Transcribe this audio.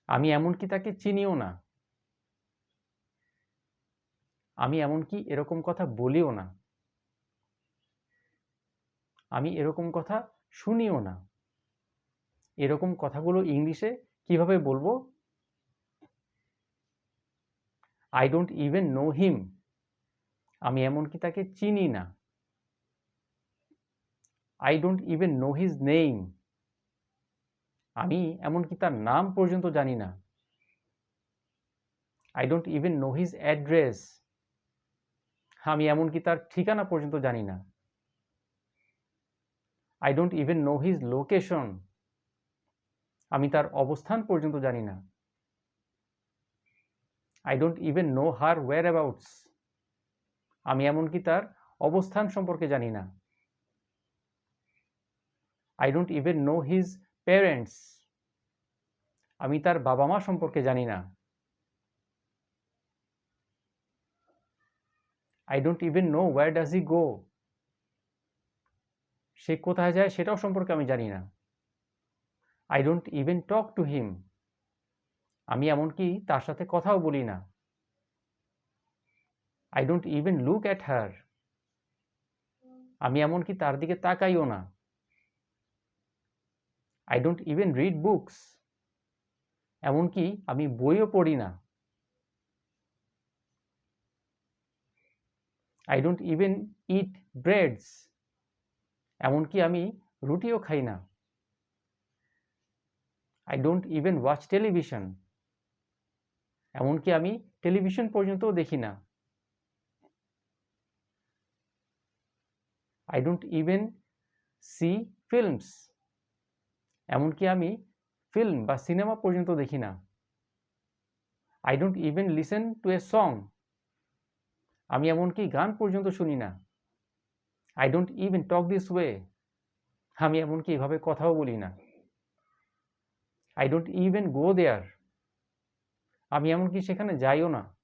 আমি এমনকি তাকে চিনিও না। আমি এমনকি এরকম কথা বলিও না। আমি এরকম কথা শুনিও না। এরকম কথাগুলো ইংলিশে কিভাবে বলবো? I don't even know him. আমি এমনকি তাকে চিনি না। I don't even know his name. আমি এমনকি তার নাম পর্যন্ত জানি না। I don't even know his address. আমি এমনকি তার ঠিকানা পর্যন্ত জানি না। I don't even know his location. আমি তার অবস্থান পর্যন্ত জানি না। I don't even know her whereabouts. আমি এমনকি তার অবস্থান সম্পর্কে জানি না। I don't even know his parents. আমি তার বাবা-মা সম্পর্কে জানি না। I don't even know where does he go. সে কোথায় যায় সেটাও সম্পর্কে আমি জানি না। I don't even talk to him. আমি এমনকি তার সাথে কথাও বলি না। I don't even look at her. আমি এমনকি তার দিকে তাকাইও না। I don't even read books. এমনকি আমি বইও পড়ি না। I don't even eat breads. এমনকি আমি রুটিও খাই না। I don't even watch television. এমনকি আমি টেলিভিশন পর্যন্তও দেখি না। I don't even see films. এমনকি আমি ফিল্ম বা সিনেমা পর্যন্ত দেখি না। I don't even listen to a song. আমি এমনকি গান পর্যন্ত শুনি না। I don't even talk this way. আমি এমনকি এভাবে কথাও বলি না। I don't even go there. আমি এমনকি সেখানে যাইও না।